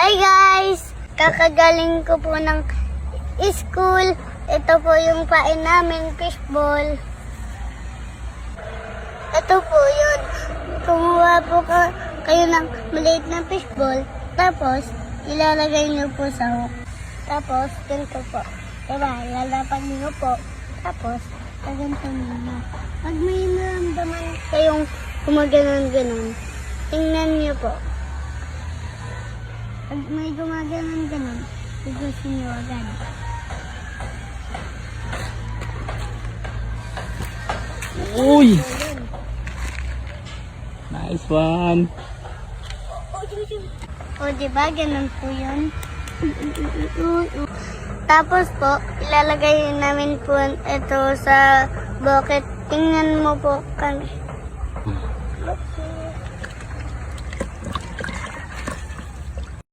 Hi guys! Kakagaling ko po ng school. Ito po yung pain namin, fishball. Ito po yun. Kumuha po kayo ng maliit na fishball. Tapos, ilalagay niyo po sa hook. Tapos, ganito po. Diba? Lalapan niyo po. Tapos, ganito niyo. Pag may naramdaman kayong gumaganon-ganon, tingnan niyo po. Pag may gumaganon-ganon, tugusin niyo agad. Uy! Nice one! O, diba? Ganun po yun. Tapos po, ilalagay namin po ito sa bucket. Tingnan mo po kami.